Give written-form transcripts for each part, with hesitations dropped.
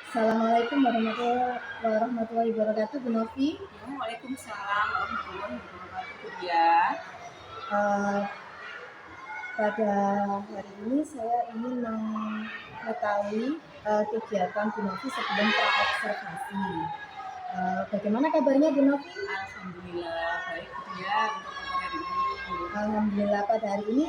Assalamualaikum warahmatullahi wabarakatuh, Bu Novi. Waalaikumsalam warahmatullahi wabarakatuh ya. Eh, Pada hari ini saya ingin mengetahui kegiatan Bu Novi sebelum praobservasi. Bagaimana kabarnya Bu Novi? Alhamdulillah baik ya untuk hari ini. Alhamdulillah pada hari ini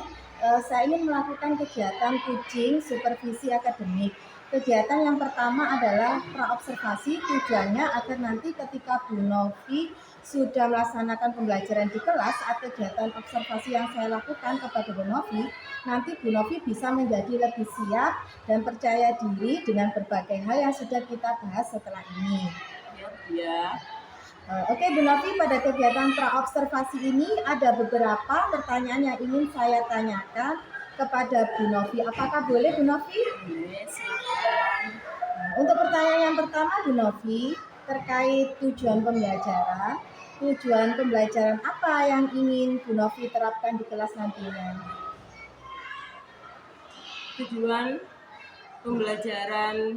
saya ingin melakukan kegiatan coaching supervisi akademik. Kegiatan yang pertama adalah praobservasi, tujuannya agar nanti ketika Bu Novi sudah melaksanakan pembelajaran di kelas atau kegiatan observasi yang saya lakukan kepada Bu Novi, nanti Bu Novi bisa menjadi lebih siap dan percaya diri dengan berbagai hal yang sudah kita bahas setelah ini. Ya. Oke Bu Novi, pada kegiatan praobservasi ini ada beberapa pertanyaan yang ingin saya tanyakan kepada Bu Novi. Apakah boleh Bu Novi? Boleh, silakan. Untuk pertanyaan yang pertama Bu Novi, terkait tujuan pembelajaran. Tujuan pembelajaran apa yang ingin Bu Novi terapkan di kelas nantinya? Tujuan pembelajaran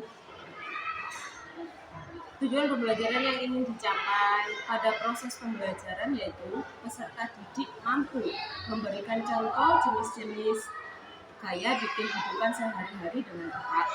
yang ingin dicapai pada proses pembelajaran yaitu peserta didik mampu memberikan contoh jenis-jenis gaya di kehidupan sehari-hari dengan tepat.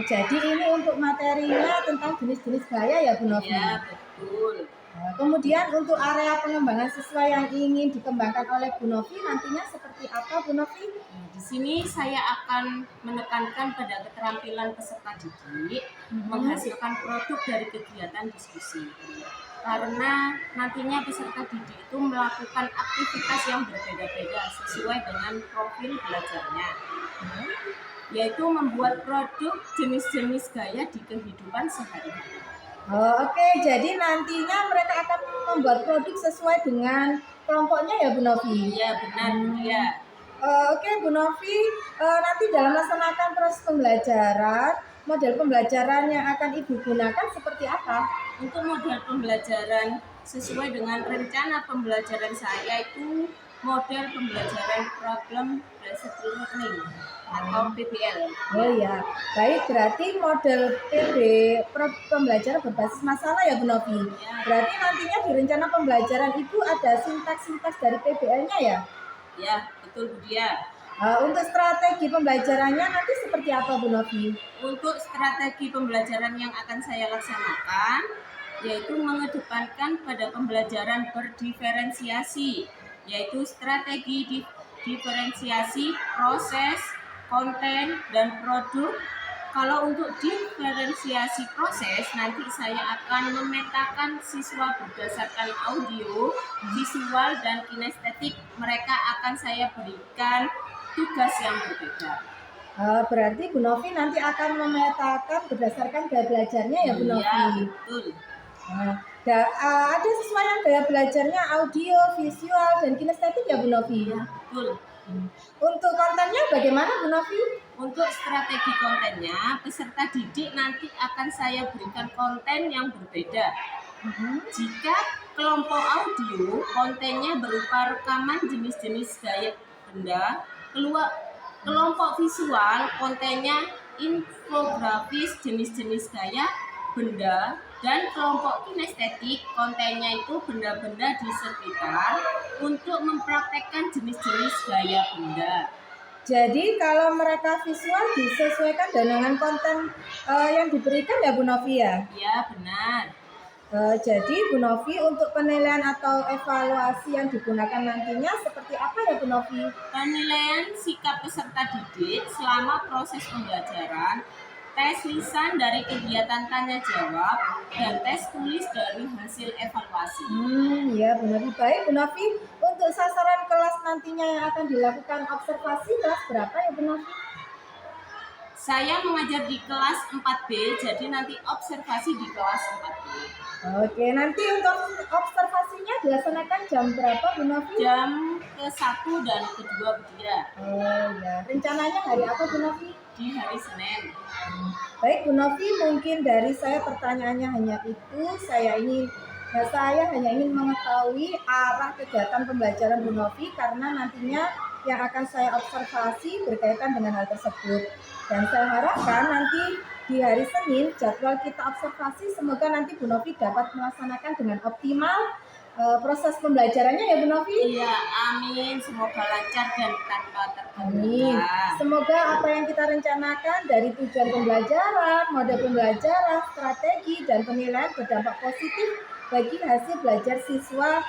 Jadi ini untuk materinya tentang jenis-jenis gaya ya Bu Novi? Ya, betul. Kemudian untuk area pengembangan siswa yang ingin dikembangkan oleh Bu Novi nantinya seperti apa Bu Novi? Di sini saya akan menekankan pada keterampilan peserta didik menghasilkan produk dari kegiatan diskusi. Karena nantinya peserta didik itu melakukan aktivitas yang berbeda-beda sesuai dengan profil belajarnya. Yaitu membuat produk jenis-jenis gaya di kehidupan sehari-hari. Oke, jadi nantinya mereka akan membuat produk sesuai dengan kelompoknya ya Bu Novi? Iya, benar ya. Oke Bu Novi, nanti dalam melaksanakan proses pembelajaran, model pembelajaran yang akan Ibu gunakan seperti apa? Untuk model pembelajaran sesuai dengan rencana pembelajaran saya itu model pembelajaran problem based learning atau PBL. Oh ya, baik, berarti model pembelajaran berbasis masalah ya Bu Novi. Ya. Berarti nantinya di rencana pembelajaran itu ada sintaks-sintaks dari PBL-nya ya? Ya, betul Bu Dia. Untuk strategi pembelajarannya nanti seperti apa Bu Novi? Untuk strategi pembelajaran yang akan saya laksanakan yaitu mengedepankan pada pembelajaran berdiferensiasi, yaitu strategi diferensiasi proses, konten, dan produk. Kalau untuk diferensiasi proses, nanti saya akan memetakan siswa berdasarkan audio, visual, dan kinestetik. Mereka akan saya berikan tugas yang berbeda. Berarti Bu Novi nanti akan memetakan berdasarkan gaya belajarnya ya Bu Novi? Iya, betul. Ada siswa yang gaya belajarnya audio, visual, dan kinestetik ya Bu Novi? Ya, betul. Untuk kontennya bagaimana Bu Novi? Untuk strategi kontennya, peserta didik nanti akan saya berikan konten yang berbeda. Jika kelompok audio, kontennya berupa rekaman jenis-jenis gaya benda. Kelompok visual, kontennya infografis jenis-jenis gaya benda. Dan kelompok kinestetik, kontennya itu benda-benda di sekitar untuk mempraktekkan jenis-jenis gaya benda. Jadi kalau mereka visual disesuaikan dengan konten yang diberikan ya Bu Novi ya? Iya, benar. Jadi Bu Novi untuk penilaian atau evaluasi yang digunakan nantinya seperti apa ya Bu Novi? Penilaian sikap peserta didik selama proses pembelajaran, tes lisan dari kegiatan tanya jawab, dan tes tulis dari hasil evaluasi. Ya benar, baik Bu Novi. Untuk sasaran kelas nantinya yang akan dilakukan observasi kelas berapa ya Bu Novi? Saya mengajar di kelas 4B, jadi nanti observasi di kelas 4B. Oke, nanti untuk observasinya dilaksanakan jam berapa Bu Novi? Jam ke-1 dan ke-2 Bu Dia. Oh ya, rencananya hari apa Bu Novi? Di hari Senin. Baik Bu Novi, mungkin dari saya pertanyaannya hanya itu. Saya hanya ingin mengetahui arah kegiatan pembelajaran Bu Novi karena nantinya yang akan saya observasi berkaitan dengan hal tersebut. Dan saya harapkan nanti di hari Senin jadwal kita observasi, semoga nanti Bu Novi dapat melaksanakan dengan optimal proses pembelajarannya ya Bu Novi. Iya, amin. Semoga lancar dan tanpa Amin. terkendala. Semoga apa yang kita rencanakan dari tujuan pembelajaran, mode pembelajaran, strategi, dan penilaian berdampak positif bagi hasil belajar siswa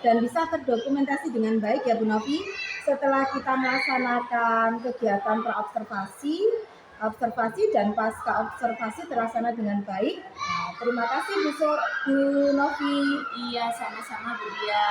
dan bisa terdokumentasi dengan baik ya Bu Novi. Setelah kita melaksanakan kegiatan praobservasi, observasi dan pasca observasi terlaksana dengan baik. Nah, terima kasih Bu Novi. Iya, sama-sama Bu Dia.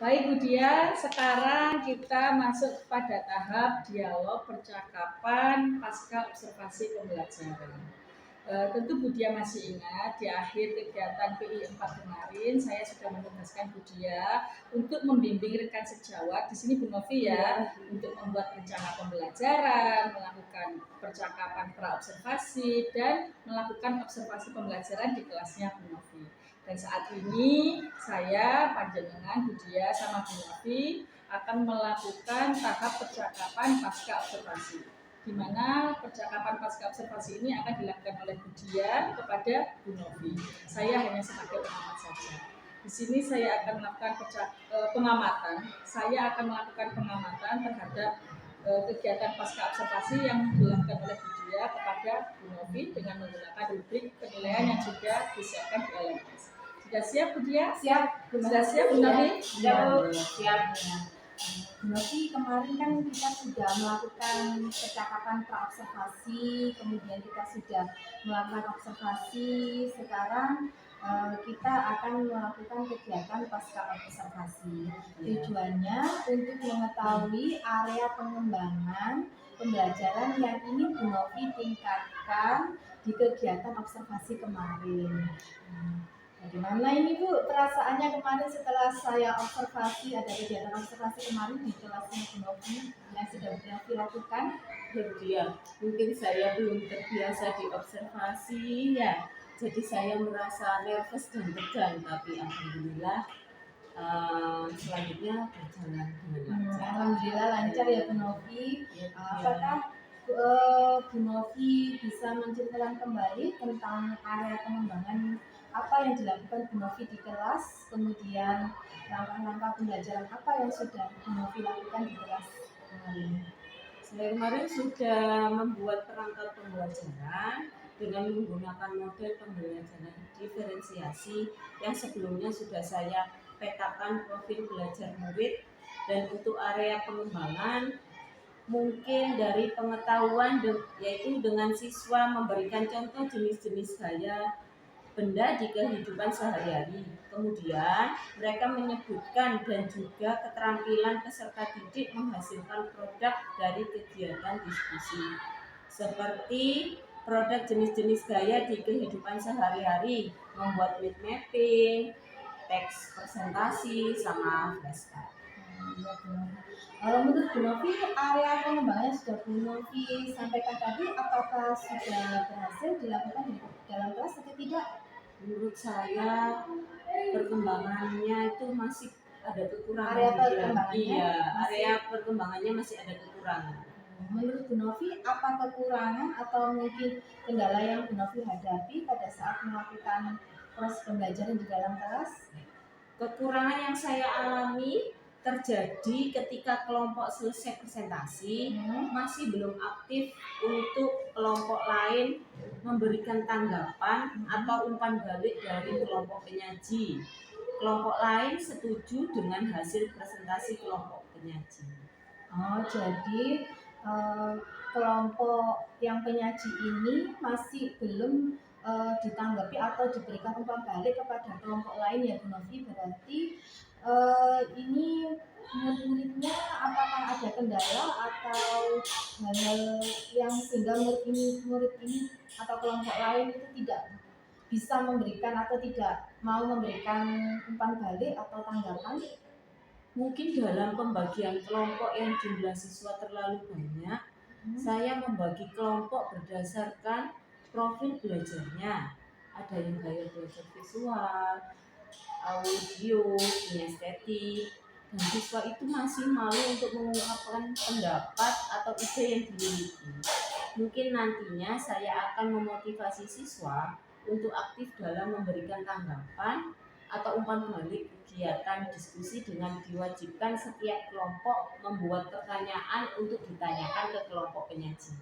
Baik Bu Dia, sekarang kita masuk pada tahap dialog percakapan pasca observasi pembelajaran. Tentu Bu Dia masih ingat di akhir kegiatan PI 4 kemarin saya sudah menugaskan Bu Dia untuk membimbing rekan sejawat di sini Bu Novi ya, untuk membuat rencana pembelajaran, melakukan percakapan praobservasi dan melakukan observasi pembelajaran di kelasnya Bu Novi. Dan saat ini saya panjenengan Bu Dia sama Bu Novi akan melakukan tahap percakapan pasca observasi, di mana percakapan pasca observasi ini akan dilakukan oleh Bu Dia kepada Bu Novi. Saya hanya sebagai pengamat saja. Di sini saya akan melakukan pengamatan. Saya akan melakukan pengamatan terhadap kegiatan pasca observasi yang dilakukan oleh Bu Dia kepada Bu Novi dengan menggunakan rubrik penilaian yang sudah disiapkan di LMS. Sudah siap Bu Dia? Siap. Sudah siap Bu Novi? Siap. Bu Novi, kemarin kan kita sudah melakukan percakapan praobservasi, kemudian kita sudah melakukan observasi. Sekarang kita akan melakukan kegiatan pasca observasi. Tujuannya untuk mengetahui area pengembangan pembelajaran yang ingin Bu Novi tingkatkan di kegiatan observasi kemarin. Bagaimana ini Bu perasaannya kemarin setelah saya observasi, ada kegiatan observasi kemarin di kelasnya Bu Novi yang sudah Bu Novi lakukan? Ya, mungkin saya belum terbiasa diobservasi ya, jadi saya merasa nervous dan tegang, tapi alhamdulillah selanjutnya berjalan dengan lancar. Alhamdulillah lancar ya Bu Novi. Apakah Bu Novi bisa menceritakan kembali tentang area pengembangan apa yang dilakukan Bu Novi di kelas, kemudian langkah-langkah pembelajaran apa yang sudah Bu Novi lakukan di kelas kemarin? Saya kemarin sudah membuat perangkat pembelajaran dengan menggunakan model pembelajaran diferensiasi yang sebelumnya sudah saya petakan profil belajar murid, dan untuk area pengembangan mungkin dari pengetahuan yaitu dengan siswa memberikan contoh jenis-jenis gaya benda di kehidupan sehari-hari. Kemudian mereka menyebutkan dan juga keterampilan peserta didik menghasilkan produk dari kegiatan diskusi. Seperti produk jenis-jenis gaya di kehidupan sehari-hari, membuat lead mapping, teks presentasi, sama flashcard. Kalau menurut Bu Novi, area pengembangan sudah Bu Novi sampaikan tadi, apakah sudah berhasil dilakukan di dalam kelas atau tidak? Menurut saya perkembangannya itu masih ada kekurangan. Area perkembangannya Iya, masih- area perkembangannya masih ada kekurangan. Menurut Bu Novi, apa kekurangan atau mungkin kendala yang Bu Novi hadapi pada saat melakukan proses pembelajaran di dalam kelas? Kekurangan yang saya alami terjadi ketika kelompok selesai presentasi masih belum aktif untuk kelompok lain memberikan tanggapan atau umpan balik dari kelompok penyaji. Kelompok lain setuju dengan hasil presentasi kelompok penyaji. Oh, jadi kelompok yang penyaji ini masih belum ditanggapi atau diberikan umpan balik kepada kelompok lain ya Bu Novi. Berarti ini murid-muridnya apakah ada kendala atau hal-hal yang sehingga murid ini atau kelompok lain itu tidak bisa memberikan atau tidak mau memberikan umpan balik atau tanggapan? Mungkin dalam pembagian kelompok yang jumlah siswa terlalu banyak, saya membagi kelompok berdasarkan profil belajarnya. Ada yang gaya belajar visual, audio, kinestetik, dan siswa itu masih malu untuk mengungkapkan pendapat atau ide yang dimiliki. Mungkin nantinya saya akan memotivasi siswa untuk aktif dalam memberikan tanggapan atau umpan balik kegiatan diskusi dengan diwajibkan setiap kelompok membuat pertanyaan untuk ditanyakan ke kelompok penyaji.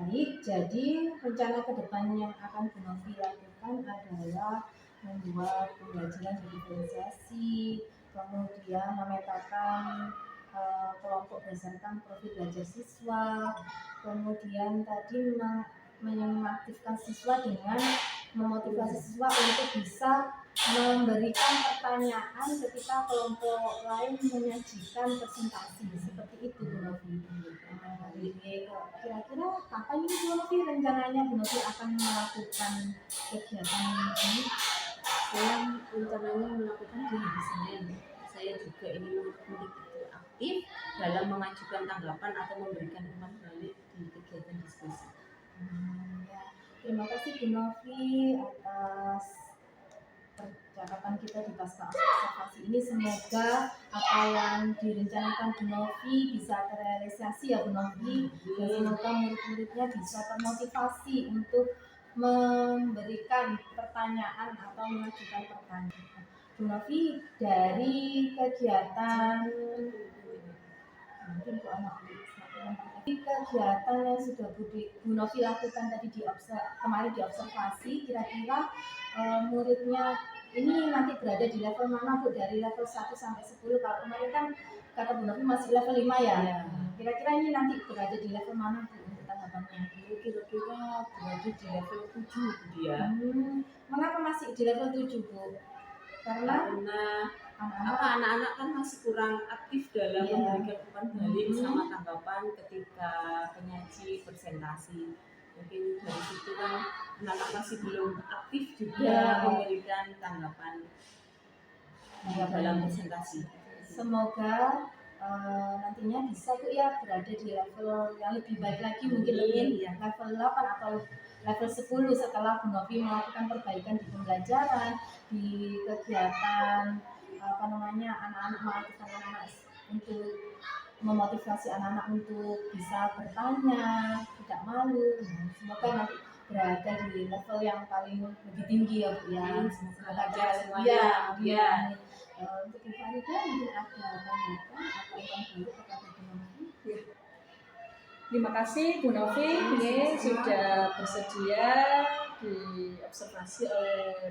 Baik, jadi rencana ke depan yang akan Bu Novi lakukan adalah membuat pembelajaran diferensiasi, kemudian memetakan kelompok berdasarkan profil belajar siswa, kemudian tadi mengaktifkan siswa dengan memotivasi siswa untuk bisa memberikan pertanyaan ketika kelompok lain menyajikan presentasi seperti itu Bu Novi. Kira-kira kapan ini Bu Novi rencananya Bu Novi akan melakukan kegiatan ini? Saya rencananya melakukan di hari Senin. Saya juga ingin murid itu aktif dalam mengajukan tanggapan atau memberikan umpan balik di kegiatan diskusi. Ya. Terima kasih Bu Novi atas percakapan kita di pasca observasi ini. Semoga apa yang direncanakan Bu Novi bisa terrealisasi ya Bu Novi, dan semoga murid-muridnya bisa termotivasi untuk memberikan pertanyaan atau mengajukan pertanyaan. Bu Novi, dari kegiatan mungkin Bu anak kegiatan yang sudah Bu Novi lakukan tadi kemarin diobservasi, kira-kira muridnya ini nanti berada di level mana Bu, dari level 1 sampai 10? Kalau kemarin kan kata Bu Novi masih level 5 ya. Kira-kira ini nanti berada di level mana Bu untuk tanggapannya? Kira-kira berada di level 7 dia. Mengapa masih di level 7 Bu? Karena anak-anak kan masih kurang aktif dalam memberikan umpan balik sama tanggapan ketika penyaji presentasi. Mungkin dari situ kan anak-anak masih belum aktif juga memberikan tanggapan dalam presentasi. Semoga nantinya bisa Bu ya berada di level yang lebih baik lagi, mungkin lebih level 8 atau level 10 setelah Bu Novi melakukan perbaikan di pembelajaran, di kegiatan anak-anak mengaktifkan anak-anak untuk memotivasi anak-anak untuk bisa bertanya, tidak malu. Semoga nanti berada di level yang paling lebih tinggi ya Bu ya. Semoga lancar semuanya. Untuk Ibu Anita mungkin ada tanggapan atau baru kepada Bu Novi? Terima kasih Bu Novi sudah bersedia diobservasi oleh